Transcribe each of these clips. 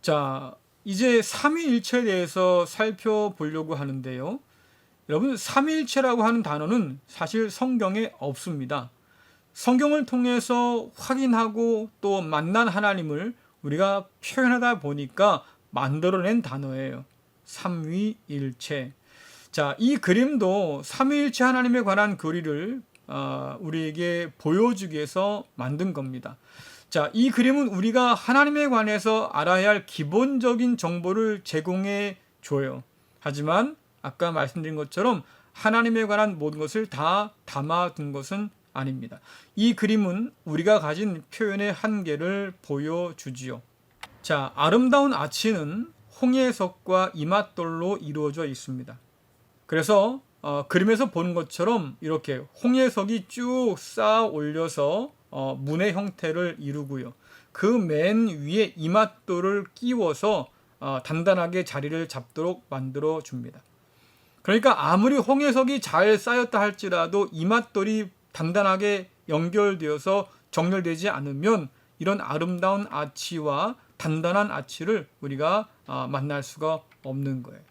자, 이제 삼위일체에 대해서 살펴보려고 하는데요. 여러분, 삼위일체라고 하는 단어는 사실 성경에 없습니다. 성경을 통해서 확인하고 또 만난 하나님을 우리가 표현하다 보니까 만들어낸 단어예요. 삼위일체. 자, 이 그림도 삼위일체 하나님에 관한 교리를 우리에게 보여주기 위해서 만든 겁니다. 자, 이 그림은 우리가 하나님에 관해서 알아야 할 기본적인 정보를 제공해 줘요. 하지만 아까 말씀드린 것처럼 하나님에 관한 모든 것을 다 담아둔 것은 아닙니다. 이 그림은 우리가 가진 표현의 한계를 보여주지요. 자, 아름다운 아치는 홍해석과 이맛돌로 이루어져 있습니다. 그래서 그림에서 보는 것처럼 이렇게 홍해석이 쭉 쌓아 올려서 문의 형태를 이루고요. 그 맨 위에 이맛돌을 끼워서 단단하게 자리를 잡도록 만들어 줍니다. 그러니까 아무리 홍해석이 잘 쌓였다 할지라도 이맛돌이 단단하게 연결되어서 정렬되지 않으면 이런 아름다운 아치와 단단한 아치를 우리가 만날 수가 없는 거예요.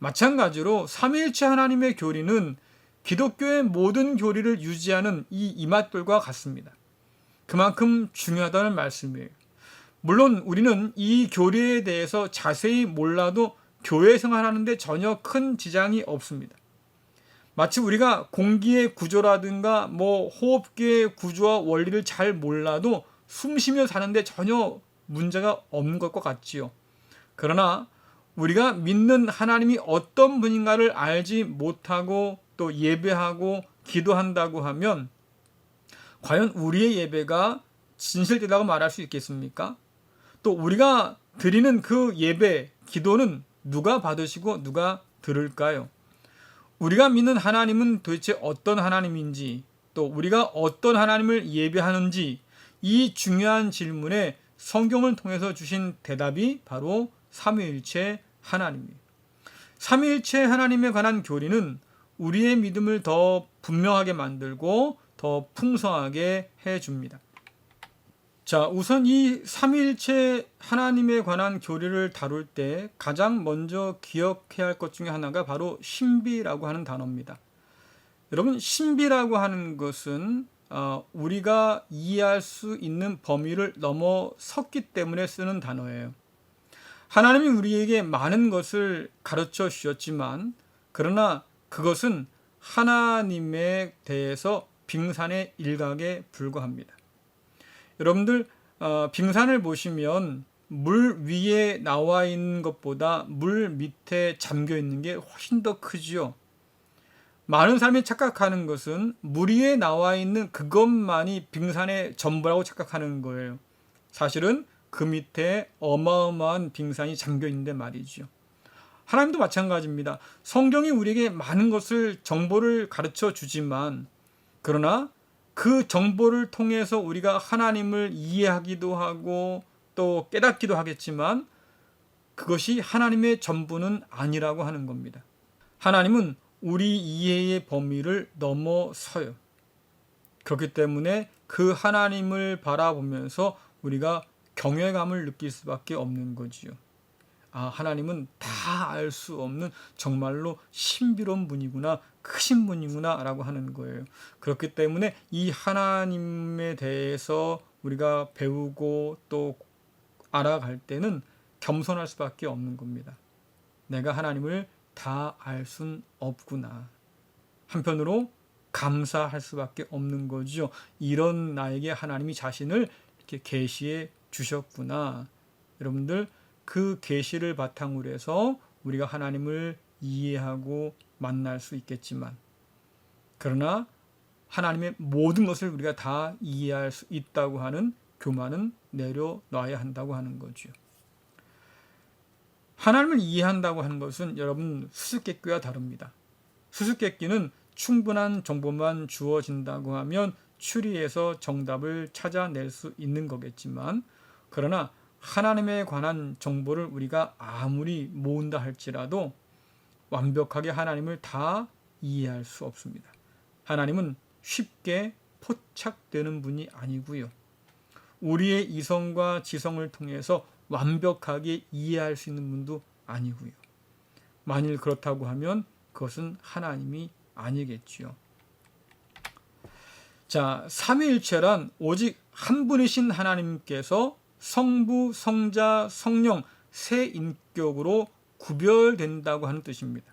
마찬가지로 삼위일체 하나님의 교리는 기독교의 모든 교리를 유지하는 이 이맛돌과 같습니다. 그만큼 중요하다는 말씀이에요. 물론 우리는 이 교리에 대해서 자세히 몰라도 교회 생활하는데 전혀 큰 지장이 없습니다. 마치 우리가 공기의 구조라든가 호흡기의 구조와 원리를 잘 몰라도 숨 쉬며 사는데 전혀 문제가 없는 것과 같지요. 그러나 우리가 믿는 하나님이 어떤 분인가를 알지 못하고 또 예배하고 기도한다고 하면 과연 우리의 예배가 진실되다고 말할 수 있겠습니까? 또 우리가 드리는 그 예배, 기도는 누가 받으시고 누가 들을까요? 우리가 믿는 하나님은 도대체 어떤 하나님인지, 또 우리가 어떤 하나님을 예배하는지, 이 중요한 질문에 성경을 통해서 주신 대답이 바로 삼위일체 하나님이에요. 삼위일체 하나님에 관한 교리는 우리의 믿음을 더 분명하게 만들고 더 풍성하게 해줍니다. 자, 우선 이 삼위일체 하나님에 관한 교리를 다룰 때 가장 먼저 기억해야 할 것 중에 하나가 바로 신비라고 하는 단어입니다. 여러분, 신비라고 하는 것은 우리가 이해할 수 있는 범위를 넘어섰기 때문에 쓰는 단어예요. 하나님이 우리에게 많은 것을 가르쳐 주셨지만 그러나 그것은 하나님에 대해서 빙산의 일각에 불과합니다. 여러분들 빙산을 보시면 물 위에 나와 있는 것보다 물 밑에 잠겨 있는 게 훨씬 더 크지요. 많은 사람이 착각하는 것은 물 위에 나와 있는 그것만이 빙산의 전부라고 착각하는 거예요. 사실은 그 밑에 어마어마한 빙산이 잠겨 있는데 말이죠. 하나님도 마찬가지입니다. 성경이 우리에게 많은 것을 정보를 가르쳐 주지만 그러나 그 정보를 통해서 우리가 하나님을 이해하기도 하고 또 깨닫기도 하겠지만 그것이 하나님의 전부는 아니라고 하는 겁니다. 하나님은 우리 이해의 범위를 넘어서요. 그렇기 때문에 그 하나님을 바라보면서 우리가 경외감을 느낄 수밖에 없는 거지요. 하나님은 다 알 수 없는 정말로 신비로운 분이구나, 크신 분이구나 라고 하는 거예요. 그렇기 때문에 이 하나님에 대해서 우리가 배우고 또 알아갈 때는 겸손할 수밖에 없는 겁니다. 내가 하나님을 다 알 순 없구나. 한편으로 감사할 수밖에 없는 거죠. 이런 나에게 하나님이 자신을 이렇게 계시해 주셨구나. 여러분들 그 계시를 바탕으로 해서 우리가 하나님을 이해하고 만날 수 있겠지만 그러나 하나님의 모든 것을 우리가 다 이해할 수 있다고 하는 교만은 내려놔야 한다고 하는 거죠. 하나님을 이해한다고 하는 것은 여러분 수수께끼와 다릅니다. 수수께끼는 충분한 정보만 주어진다고 하면 추리해서 정답을 찾아낼 수 있는 거겠지만 그러나 하나님에 관한 정보를 우리가 아무리 모은다 할지라도 완벽하게 하나님을 다 이해할 수 없습니다. 하나님은 쉽게 포착되는 분이 아니고요. 우리의 이성과 지성을 통해서 완벽하게 이해할 수 있는 분도 아니고요. 만일 그렇다고 하면 그것은 하나님이 아니겠지요. 자, 삼위일체란 오직 한 분이신 하나님께서 성부, 성자, 성령 세 인격으로 구별된다고 하는 뜻입니다.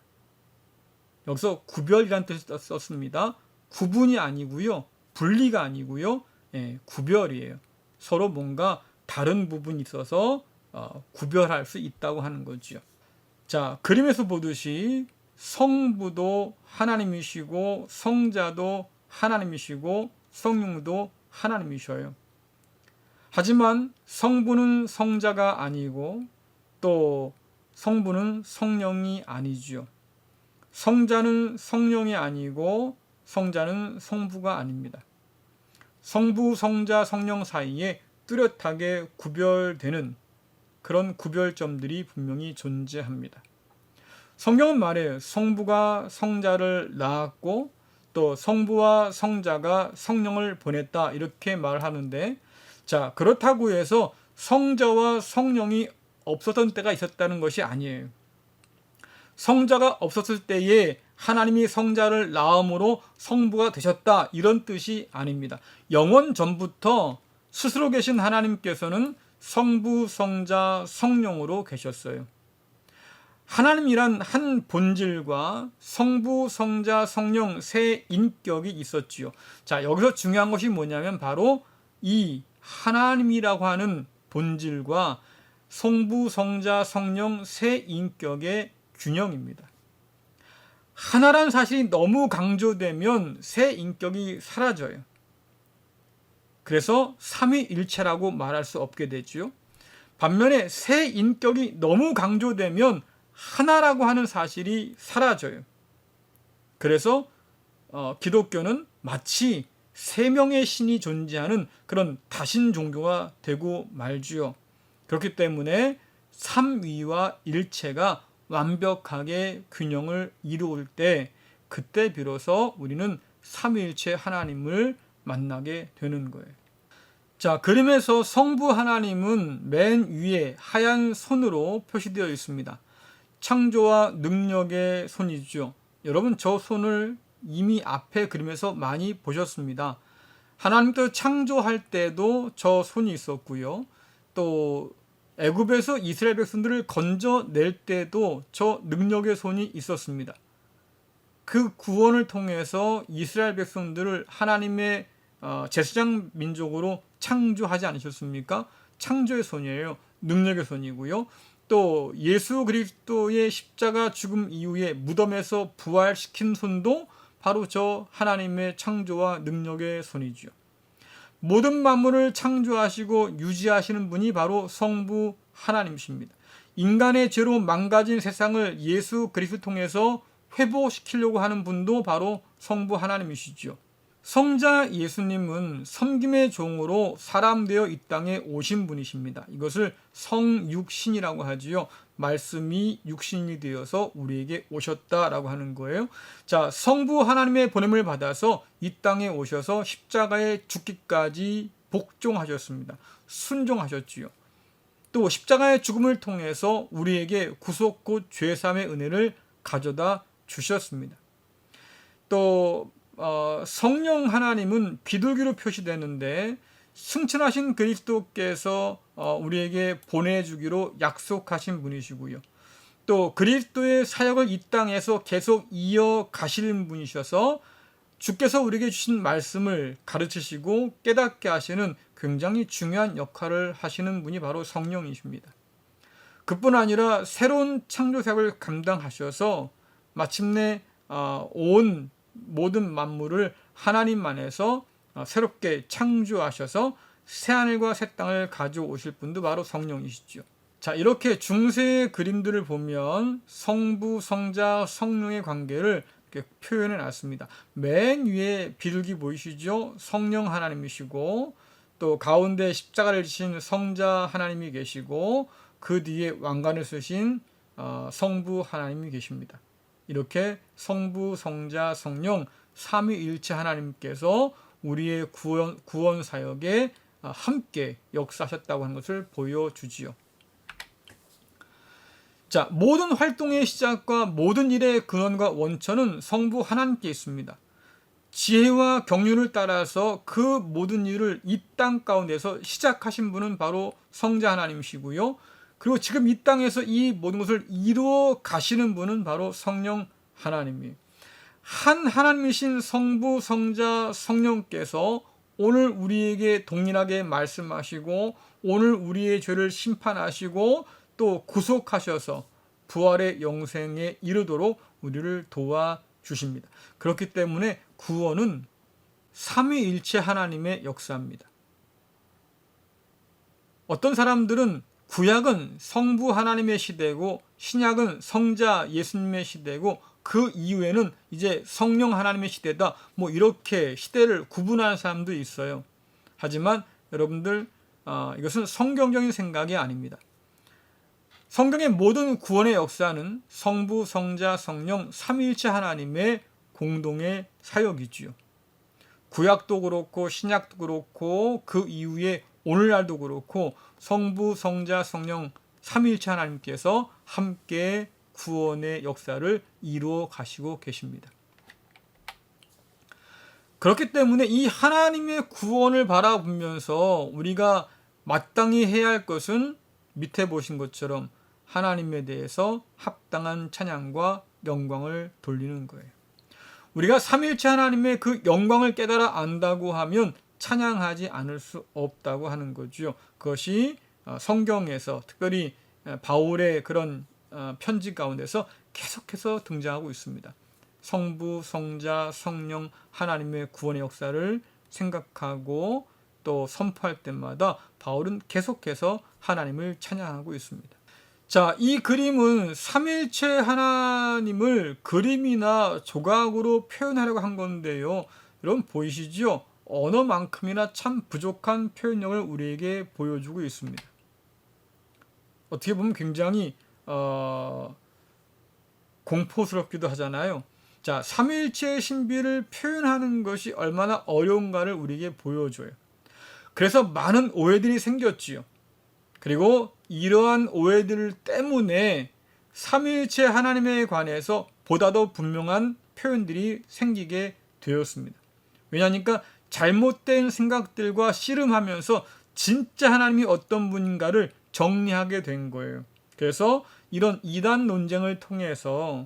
여기서 구별이라는 뜻을 썼습니다. 구분이 아니고요. 분리가 아니고요. 구별이에요. 서로 뭔가 다른 부분이 있어서 구별할 수 있다고 하는 거죠. 자, 그림에서 보듯이 성부도 하나님이시고 성자도 하나님이시고 성령도 하나님이셔요. 하지만 성부는 성자가 아니고 또 성부는 성령이 아니죠. 성자는 성령이 아니고 성자는 성부가 아닙니다. 성부, 성자, 성령 사이에 뚜렷하게 구별되는 그런 구별점들이 분명히 존재합니다. 성경은 말해요. 성부가 성자를 낳았고 또 성부와 성자가 성령을 보냈다 이렇게 말하는데, 자, 그렇다고 해서 성자와 성령이 없었던 때가 있었다는 것이 아니에요. 성자가 없었을 때에 하나님이 성자를 낳음으로 성부가 되셨다 이런 뜻이 아닙니다. 영원 전부터 스스로 계신 하나님께서는 성부, 성자, 성령으로 계셨어요. 하나님이란 한 본질과 성부, 성자, 성령 세 인격이 있었지요. 자, 여기서 중요한 것이 뭐냐면 바로 이 하나님이라고 하는 본질과 성부, 성자, 성령 세 인격의 균형입니다. 하나란 사실이 너무 강조되면 세 인격이 사라져요. 그래서 삼위일체라고 말할 수 없게 되죠. 반면에 세 인격이 너무 강조되면 하나라고 하는 사실이 사라져요. 그래서 기독교는 마치 세 명의 신이 존재하는 그런 다신 종교가 되고 말지요. 그렇기 때문에 삼위와 일체가 완벽하게 균형을 이루을 때 그때 비로소 우리는 삼위일체 하나님을 만나게 되는 거예요. 자, 그림에서 성부 하나님은 맨 위에 하얀 손으로 표시되어 있습니다. 창조와 능력의 손이죠. 여러분, 저 손을 이미 앞에 그림에서 많이 보셨습니다. 하나님께서 창조할 때도 저 손이 있었고요. 또 애굽에서 이스라엘 백성들을 건져낼 때도 저 능력의 손이 있었습니다. 그 구원을 통해서 이스라엘 백성들을 하나님의 제사장 민족으로 창조하지 않으셨습니까? 창조의 손이에요. 능력의 손이고요. 또 예수 그리스도의 십자가 죽음 이후에 무덤에서 부활시킨 손도 바로 저 하나님의 창조와 능력의 손이죠. 모든 만물을 창조하시고 유지하시는 분이 바로 성부 하나님이십니다. 인간의 죄로 망가진 세상을 예수 그리스도 통해서 회복시키려고 하는 분도 바로 성부 하나님이시죠. 성자 예수님은 섬김의 종으로 사람 되어 이 땅에 오신 분이십니다. 이것을 성육신이라고 하지요. 말씀이 육신이 되어서 우리에게 오셨다라고 하는 거예요. 자, 성부 하나님의 보냄을 받아서 이 땅에 오셔서 십자가에 죽기까지 복종하셨습니다. 순종하셨지요. 또 십자가의 죽음을 통해서 우리에게 구속 곧 죄사함의 은혜를 가져다 주셨습니다. 또 성령 하나님은 비둘기로 표시되는데 승천하신 그리스도께서 우리에게 보내주기로 약속하신 분이시고요. 또 그리스도의 사역을 이 땅에서 계속 이어가시는 분이셔서 주께서 우리에게 주신 말씀을 가르치시고 깨닫게 하시는 굉장히 중요한 역할을 하시는 분이 바로 성령이십니다. 그뿐 아니라 새로운 창조사역을 감당하셔서 마침내 온 모든 만물을 하나님 안에서 새롭게 창조하셔서 새하늘과 새 땅을 가져오실 분도 바로 성령이시죠. 자, 이렇게 중세의 그림들을 보면 성부, 성자, 성령의 관계를 이렇게 표현해 놨습니다. 맨 위에 비둘기 보이시죠? 성령 하나님이시고 또 가운데 십자가를 지신 성자 하나님이 계시고 그 뒤에 왕관을 쓰신 성부 하나님이 계십니다. 이렇게 성부, 성자, 성령 삼위일체 하나님께서 우리의 구원 사역에 함께 역사하셨다고 하는 것을 보여주지요. 자, 모든 활동의 시작과 모든 일의 근원과 원천은 성부 하나님께 있습니다. 지혜와 경륜을 따라서 그 모든 일을 이 땅 가운데서 시작하신 분은 바로 성자 하나님이시고요. 그리고 지금 이 땅에서 이 모든 것을 이루어 가시는 분은 바로 성령 하나님이에요. 한 하나님이신 성부, 성자, 성령께서 오늘 우리에게 동일하게 말씀하시고 오늘 우리의 죄를 심판하시고 또 구속하셔서 부활의 영생에 이르도록 우리를 도와주십니다. 그렇기 때문에 구원은 삼위일체 하나님의 역사입니다. 어떤 사람들은 구약은 성부 하나님의 시대고 신약은 성자 예수님의 시대고 그 이후에는 이제 성령 하나님의 시대다, 이렇게 시대를 구분하는 사람도 있어요. 하지만 여러분들, 이것은 성경적인 생각이 아닙니다. 성경의 모든 구원의 역사는 성부, 성자, 성령, 삼위일체 하나님의 공동의 사역이지요. 구약도 그렇고 신약도 그렇고 그 이후에 오늘날도 그렇고 성부, 성자, 성령, 삼위일체 하나님께서 함께 구원의 역사를 이루어 가시고 계십니다. 그렇기 때문에 이 하나님의 구원을 바라보면서 우리가 마땅히 해야 할 것은 밑에 보신 것처럼 하나님에 대해서 합당한 찬양과 영광을 돌리는 거예요. 우리가 삼위일체 하나님의 그 영광을 깨달아 안다고 하면 찬양하지 않을 수 없다고 하는 거죠. 그것이 성경에서 특별히 바울의 그런 편지 가운데서 계속해서 등장하고 있습니다. 성부, 성자, 성령 하나님의 구원의 역사를 생각하고 또 선포할 때마다 바울은 계속해서 하나님을 찬양하고 있습니다. 자, 이 그림은 삼위일체 하나님을 그림이나 조각으로 표현하려고 한 건데요. 여러분 보이시죠? 언어만큼이나 참 부족한 표현력을 우리에게 보여주고 있습니다. 어떻게 보면 굉장히 공포스럽기도 하잖아요. 자, 삼위일체의 신비를 표현하는 것이 얼마나 어려운가를 우리에게 보여줘요. 그래서 많은 오해들이 생겼지요. 그리고 이러한 오해들 때문에 삼위일체 하나님에 관해서 보다 더 분명한 표현들이 생기게 되었습니다. 왜냐하니까 잘못된 생각들과 씨름하면서 진짜 하나님이 어떤 분인가를 정리하게 된 거예요. 그래서 이런 이단 논쟁을 통해서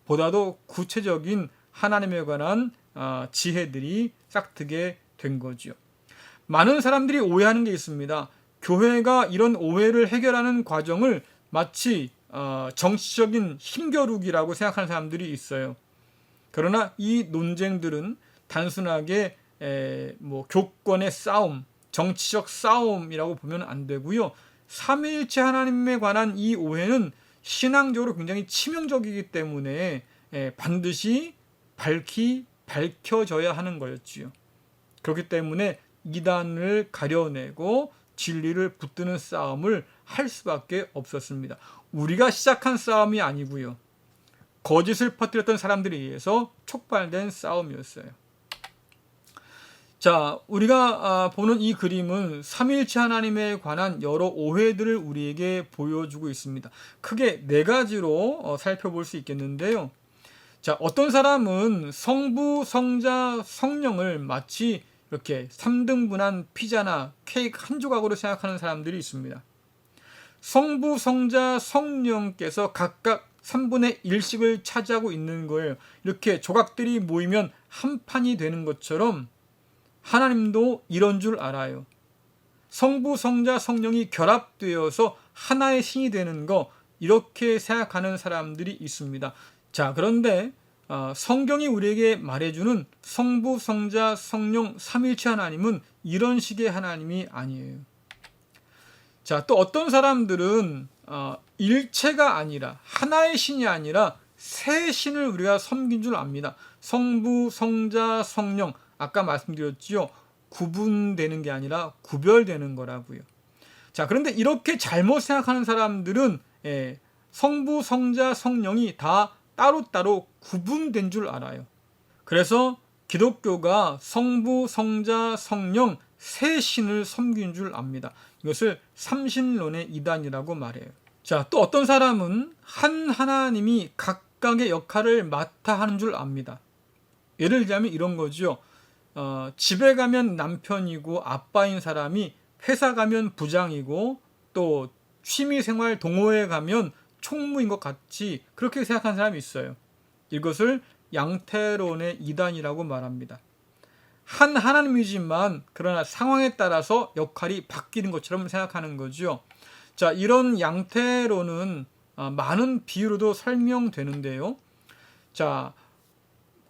보다 더 구체적인 하나님에 관한 지혜들이 싹트게 된 거죠. 많은 사람들이 오해하는 게 있습니다. 교회가 이런 오해를 해결하는 과정을 마치 정치적인 힘겨루기라고 생각하는 사람들이 있어요. 그러나 이 논쟁들은 단순하게 교권의 싸움, 정치적 싸움이라고 보면 안 되고요. 삼위일체 하나님에 관한 이 오해는 신앙적으로 굉장히 치명적이기 때문에 반드시 밝혀져야 하는 거였지요. 그렇기 때문에 이단을 가려내고 진리를 붙드는 싸움을 할 수밖에 없었습니다. 우리가 시작한 싸움이 아니고요. 거짓을 퍼뜨렸던 사람들에 의해서 촉발된 싸움이었어요. 자, 우리가 보는 이 그림은 삼위일체 하나님에 관한 여러 오해들을 우리에게 보여주고 있습니다. 크게 네 가지로 살펴볼 수 있겠는데요. 자, 어떤 사람은 성부, 성자, 성령을 마치 이렇게 3등분한 피자나 케이크 한 조각으로 생각하는 사람들이 있습니다. 성부, 성자, 성령께서 각각 3분의 1씩을 차지하고 있는 거예요. 이렇게 조각들이 모이면 한 판이 되는 것처럼 하나님도 이런 줄 알아요. 성부, 성자, 성령이 결합되어서 하나의 신이 되는 거, 이렇게 생각하는 사람들이 있습니다. 자, 그런데 성경이 우리에게 말해주는 성부, 성자, 성령, 삼위일체 하나님은 이런 식의 하나님이 아니에요. 자, 또 어떤 사람들은 일체가 아니라, 하나의 신이 아니라 세 신을 우리가 섬긴 줄 압니다. 성부, 성자, 성령, 아까 말씀드렸지요. 구분되는 게 아니라 구별되는 거라고요. 자, 그런데 이렇게 잘못 생각하는 사람들은 성부, 성자, 성령이 다 따로따로 구분된 줄 알아요. 그래서 기독교가 성부, 성자, 성령 세 신을 섬긴 줄 압니다. 이것을 삼신론의 이단이라고 말해요. 자, 또 어떤 사람은 한 하나님이 각각의 역할을 맡아 하는 줄 압니다. 예를 들자면 이런 거죠. 집에 가면 남편이고 아빠인 사람이 회사 가면 부장이고 또 취미생활 동호회 가면 총무인 것 같이 그렇게 생각하는 사람이 있어요. 이것을 양태론의 이단이라고 말합니다. 한 하나님이지만 그러나 상황에 따라서 역할이 바뀌는 것처럼 생각하는 거죠. 자, 이런 양태론은 많은 비유로도 설명되는데요. 자,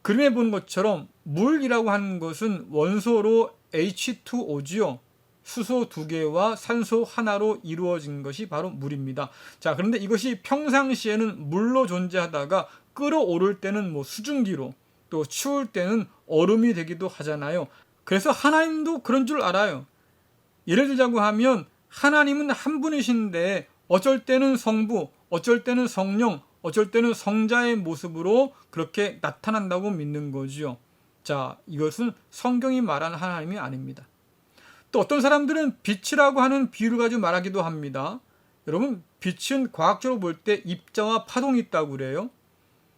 그림에 보는 것처럼 물이라고 하는 것은 원소로 H2O지요. 수소 2개와 산소 하나로 이루어진 것이 바로 물입니다. 자, 그런데 이것이 평상시에는 물로 존재하다가 끓어오를 때는 수증기로, 또 추울 때는 얼음이 되기도 하잖아요. 그래서 하나님도 그런 줄 알아요. 예를 들자고 하면 하나님은 한 분이신데 어쩔 때는 성부, 어쩔 때는 성령, 어쩔 때는 성자의 모습으로 그렇게 나타난다고 믿는 거죠. 자, 이것은 성경이 말하는 하나님이 아닙니다. 또 어떤 사람들은 빛이라고 하는 비유를 가지고 말하기도 합니다. 여러분, 빛은 과학적으로 볼 때 입자와 파동이 있다고 그래요.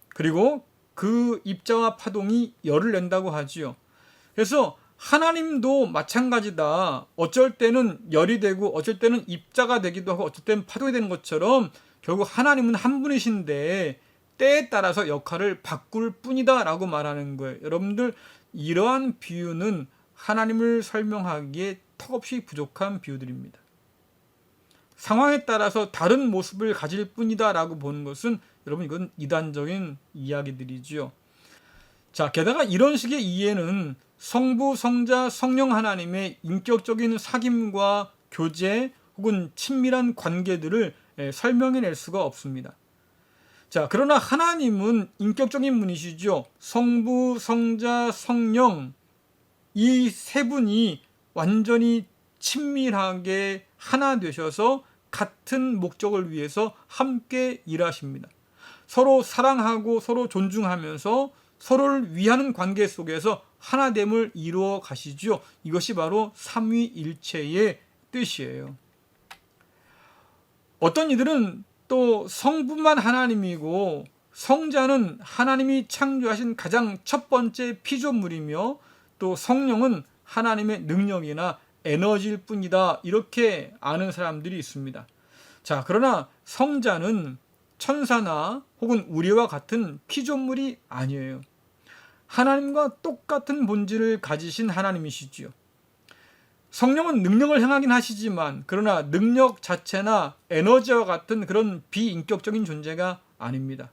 그리고 그 입자와 파동이 열을 낸다고 하지요. 그래서 하나님도 마찬가지다. 어쩔 때는 열이 되고 어쩔 때는 입자가 되기도 하고 어쩔 때는 파동이 되는 것처럼 결국 하나님은 한 분이신데 때에 따라서 역할을 바꿀 뿐이다 라고 말하는 거예요. 여러분들, 이러한 비유는 하나님을 설명하기에 턱없이 부족한 비유들입니다. 상황에 따라서 다른 모습을 가질 뿐이다 라고 보는 것은 여러분, 이건 이단적인 이야기들이지요. 자, 게다가 이런 식의 이해는 성부, 성자, 성령 하나님의 인격적인 사귐과 교제 혹은 친밀한 관계들을 설명해낼 수가 없습니다. 자, 그러나 하나님은 인격적인 분이시죠. 성부, 성자, 성령, 이 세 분이 완전히 친밀하게 하나 되셔서 같은 목적을 위해서 함께 일하십니다. 서로 사랑하고 서로 존중하면서 서로를 위하는 관계 속에서 하나됨을 이루어 가시죠. 이것이 바로 삼위일체의 뜻이에요. 어떤 이들은 또 성부만 하나님이고 성자는 하나님이 창조하신 가장 첫 번째 피조물이며 또 성령은 하나님의 능력이나 에너지일 뿐이다, 이렇게 아는 사람들이 있습니다. 자, 그러나 성자는 천사나 혹은 우리와 같은 피조물이 아니에요. 하나님과 똑같은 본질을 가지신 하나님이시지요. 성령은 능력을 행하긴 하시지만 그러나 능력 자체나 에너지와 같은 그런 비인격적인 존재가 아닙니다.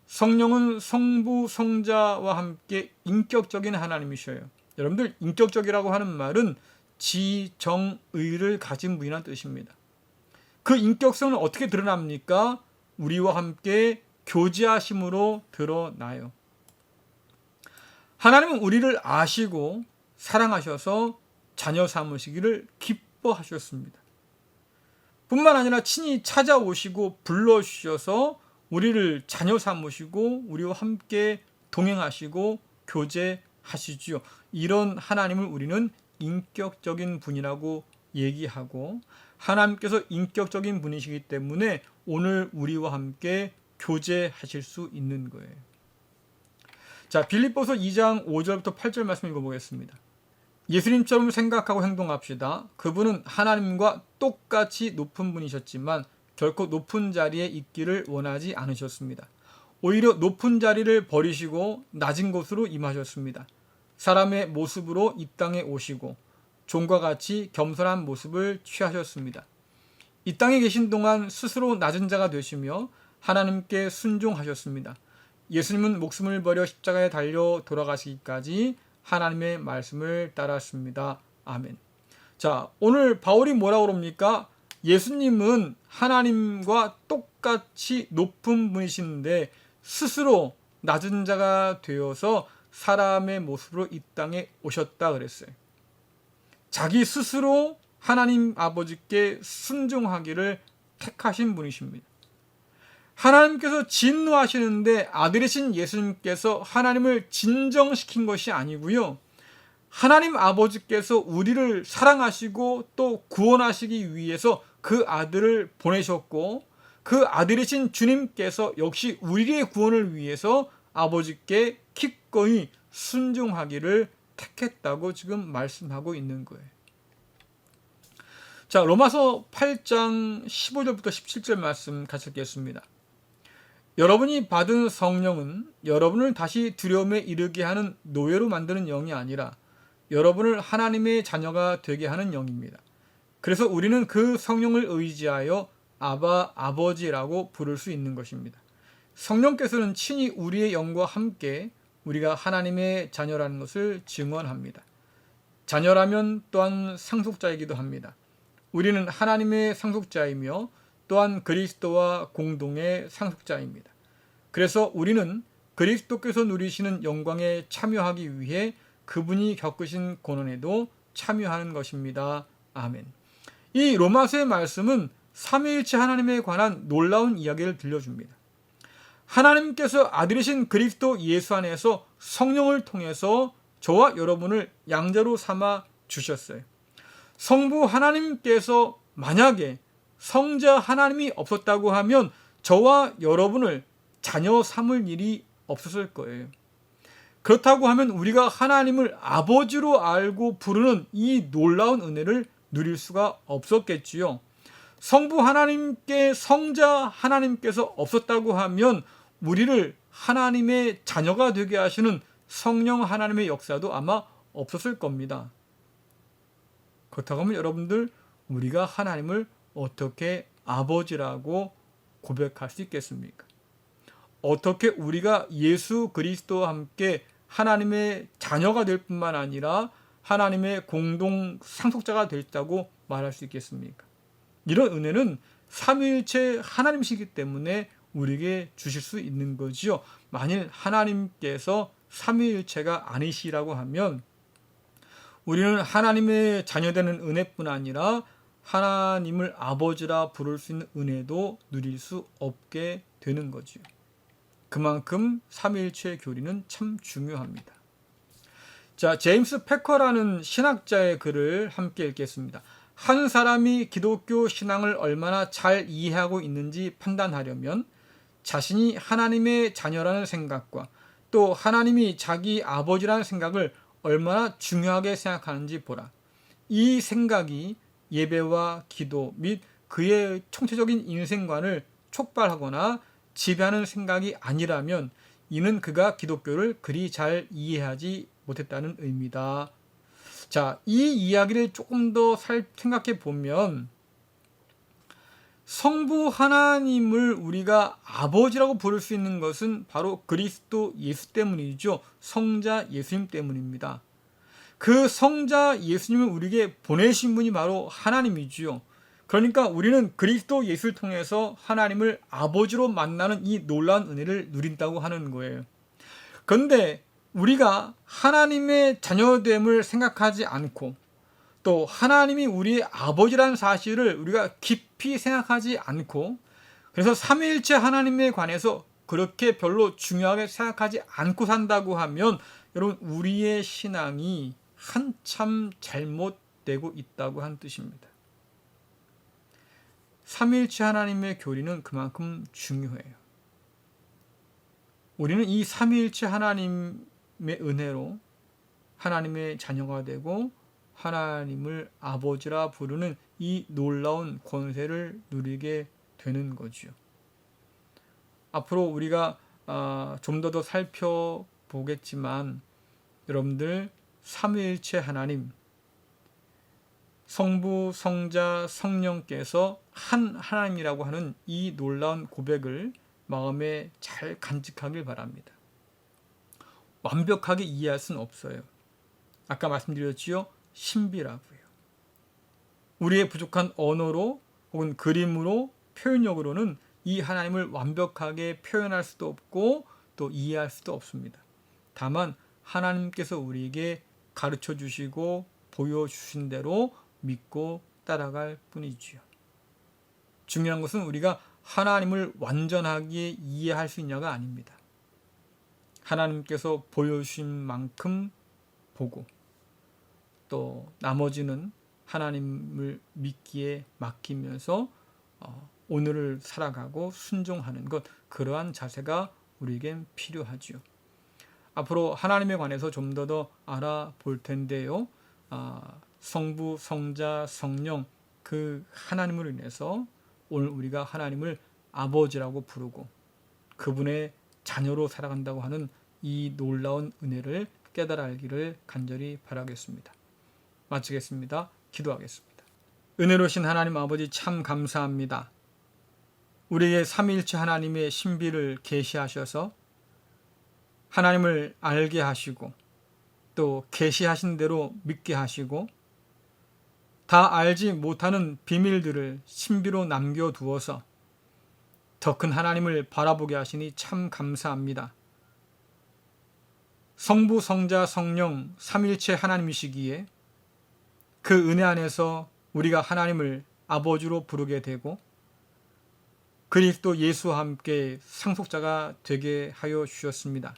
성령은 성부, 성자와 함께 인격적인 하나님이셔요. 여러분들, 인격적이라고 하는 말은 지, 정, 의를 가진 분이라는 뜻입니다. 그 인격성은 어떻게 드러납니까? 우리와 함께 교제하심으로 드러나요. 하나님은 우리를 아시고 사랑하셔서 자녀 삼으시기를 기뻐하셨습니다. 뿐만 아니라 친히 찾아오시고 불러주셔서 우리를 자녀 삼으시고 우리와 함께 동행하시고 교제하시지요. 이런 하나님을 우리는 인격적인 분이라고 얘기하고, 하나님께서 인격적인 분이시기 때문에 오늘 우리와 함께 교제하실 수 있는 거예요. 자, 빌립보서 2장 5절부터 8절 말씀 읽어보겠습니다. 예수님처럼 생각하고 행동합시다. 그분은 하나님과 똑같이 높은 분이셨지만 결코 높은 자리에 있기를 원하지 않으셨습니다. 오히려 높은 자리를 버리시고 낮은 곳으로 임하셨습니다. 사람의 모습으로 이 땅에 오시고 종과 같이 겸손한 모습을 취하셨습니다. 이 땅에 계신 동안 스스로 낮은 자가 되시며 하나님께 순종하셨습니다. 예수님은 목숨을 버려 십자가에 달려 돌아가시기까지 하나님의 말씀을 따랐습니다. 아멘. 자, 오늘 바울이 뭐라고 그럽니까? 예수님은 하나님과 똑같이 높은 분이신데 스스로 낮은 자가 되어서 사람의 모습으로 이 땅에 오셨다 그랬어요. 자기 스스로 하나님 아버지께 순종하기를 택하신 분이십니다. 하나님께서 진노하시는데 아들이신 예수님께서 하나님을 진정시킨 것이 아니고요. 하나님 아버지께서 우리를 사랑하시고 또 구원하시기 위해서 그 아들을 보내셨고 그 아들이신 주님께서 역시 우리의 구원을 위해서 아버지께 기꺼이 순종하기를 택했다고 지금 말씀하고 있는 거예요. 자, 로마서 8장 15절부터 17절 말씀 같이 읽겠습니다. 여러분이 받은 성령은 여러분을 다시 두려움에 이르게 하는 노예로 만드는 영이 아니라 여러분을 하나님의 자녀가 되게 하는 영입니다. 그래서 우리는 그 성령을 의지하여 아바, 아버지라고 부를 수 있는 것입니다. 성령께서는 친히 우리의 영과 함께 우리가 하나님의 자녀라는 것을 증언합니다. 자녀라면 또한 상속자이기도 합니다. 우리는 하나님의 상속자이며 또한 그리스도와 공동의 상속자입니다. 그래서 우리는 그리스도께서 누리시는 영광에 참여하기 위해 그분이 겪으신 고난에도 참여하는 것입니다. 아멘. 이 로마서의 말씀은 삼위일체 하나님에 관한 놀라운 이야기를 들려줍니다. 하나님께서 아들이신 그리스도 예수 안에서 성령을 통해서 저와 여러분을 양자로 삼아 주셨어요. 성부 하나님께서 만약에 성자 하나님이 없었다고 하면 저와 여러분을 자녀 삼을 일이 없었을 거예요. 그렇다고 하면 우리가 하나님을 아버지로 알고 부르는 이 놀라운 은혜를 누릴 수가 없었겠지요. 성부 하나님께 성자 하나님께서 없었다고 하면 우리를 하나님의 자녀가 되게 하시는 성령 하나님의 역사도 아마 없었을 겁니다. 그렇다고 하면 여러분들, 우리가 하나님을 어떻게 아버지라고 고백할 수 있겠습니까? 어떻게 우리가 예수 그리스도와 함께 하나님의 자녀가 될 뿐만 아니라 하나님의 공동 상속자가 됐다고 말할 수 있겠습니까? 이런 은혜는 삼위일체 하나님이시기 때문에 우리에게 주실 수 있는 거지요. 만일 하나님께서 삼위일체가 아니시라고 하면 우리는 하나님의 자녀되는 은혜뿐 아니라 하나님을 아버지라 부를 수 있는 은혜도 누릴 수 없게 되는 거지요. 그만큼 삼위일체의 교리는 참 중요합니다. 자, 제임스 패커라는 신학자의 글을 함께 읽겠습니다. 한 사람이 기독교 신앙을 얼마나 잘 이해하고 있는지 판단하려면 자신이 하나님의 자녀라는 생각과 또 하나님이 자기 아버지라는 생각을 얼마나 중요하게 생각하는지 보라. 이 생각이 예배와 기도 및 그의 총체적인 인생관을 촉발하거나 지배하는 생각이 아니라면 이는 그가 기독교를 그리 잘 이해하지 못했다는 의미다. 자, 이 이야기를 조금 더 생각해 보면 성부 하나님을 우리가 아버지라고 부를 수 있는 것은 바로 그리스도 예수 때문이죠. 성자 예수님 때문입니다. 그 성자 예수님을 우리에게 보내신 분이 바로 하나님이지요. 그러니까 우리는 그리스도 예수를 통해서 하나님을 아버지로 만나는 이 놀라운 은혜를 누린다고 하는 거예요. 그런데 우리가 하나님의 자녀됨을 생각하지 않고 또 하나님이 우리의 아버지라는 사실을 우리가 깊이 생각하지 않고 그래서 삼위일체 하나님에 관해서 그렇게 별로 중요하게 생각하지 않고 산다고 하면 여러분, 우리의 신앙이 한참 잘못되고 있다고 하는 뜻입니다. 삼위일체 하나님의 교리는 그만큼 중요해요. 우리는 이 삼위일체 하나님의 은혜로 하나님의 자녀가 되고 하나님을 아버지라 부르는 이 놀라운 권세를 누리게 되는 거죠. 앞으로 우리가 좀 더 살펴보겠지만 여러분들, 삼위일체 하나님, 성부, 성자, 성령께서 한 하나님이라고 하는 이 놀라운 고백을 마음에 잘 간직하길 바랍니다. 완벽하게 이해할 수는 없어요. 아까 말씀드렸지요? 신비라고요. 우리의 부족한 언어로 혹은 그림으로 표현력으로는 이 하나님을 완벽하게 표현할 수도 없고 또 이해할 수도 없습니다. 다만 하나님께서 우리에게 가르쳐 주시고 보여주신 대로 믿고 따라갈 뿐이지요. 중요한 것은 우리가 하나님을 완전하게 이해할 수 있냐가 아닙니다. 하나님께서 보여주신 만큼 보고 또 나머지는 하나님을 믿기에 맡기면서 오늘을 살아가고 순종하는 것, 그러한 자세가 우리에겐 필요하지요. 앞으로 하나님에 관해서 좀 더 알아볼 텐데요. 성부, 성자, 성령, 그 하나님으로 인해서 오늘 우리가 하나님을 아버지라고 부르고 그분의 자녀로 살아간다고 하는 이 놀라운 은혜를 깨달아 알기를 간절히 바라겠습니다. 마치겠습니다. 기도하겠습니다. 은혜로우신 하나님 아버지, 참 감사합니다. 우리에게 삼위일체 하나님의 신비를 계시하셔서 하나님을 알게 하시고 또 계시하신 대로 믿게 하시고 다 알지 못하는 비밀들을 신비로 남겨두어서 더 큰 하나님을 바라보게 하시니 참 감사합니다. 성부, 성자, 성령 삼위일체 하나님이시기에 그 은혜 안에서 우리가 하나님을 아버지로 부르게 되고 그리스도 예수와 함께 상속자가 되게 하여 주셨습니다.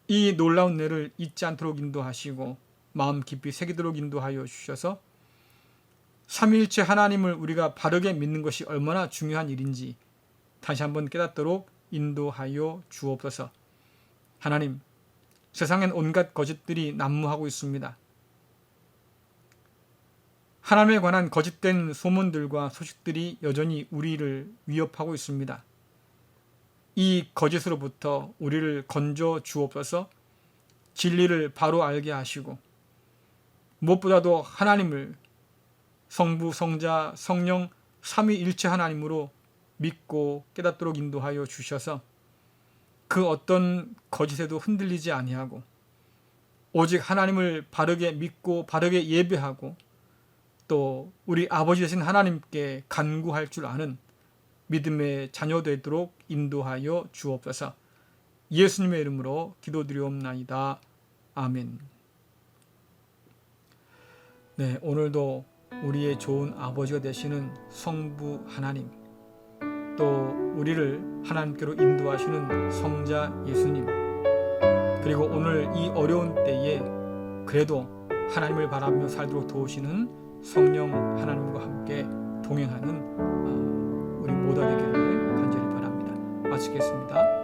이 놀라운 은혜를 잊지 않도록 인도하시고 마음 깊이 새기도록 인도하여 주셔서 삼위일체 하나님을 우리가 바르게 믿는 것이 얼마나 중요한 일인지 다시 한번 깨닫도록 인도하여 주옵소서. 하나님, 세상엔 온갖 거짓들이 난무하고 있습니다. 하나님에 관한 거짓된 소문들과 소식들이 여전히 우리를 위협하고 있습니다. 이 거짓으로부터 우리를 건져 주옵소서. 진리를 바로 알게 하시고 무엇보다도 하나님을 성부, 성자, 성령 삼위일체 하나님으로 믿고 깨닫도록 인도하여 주셔서 그 어떤 거짓에도 흔들리지 아니하고 오직 하나님을 바르게 믿고 바르게 예배하고 또 우리 아버지 되신 하나님께 간구할 줄 아는 믿음의 자녀 되도록 인도하여 주옵소서. 예수님의 이름으로 기도드리옵나이다. 아멘. 네, 오늘도 우리의 좋은 아버지가 되시는 성부 하나님, 또 우리를 하나님께로 인도하시는 성자 예수님, 그리고 오늘 이 어려운 때에 그래도 하나님을 바라보며 살도록 도우시는 성령 하나님과 함께 동행하는 우리 모두 되기를 간절히 바랍니다. 마치겠습니다.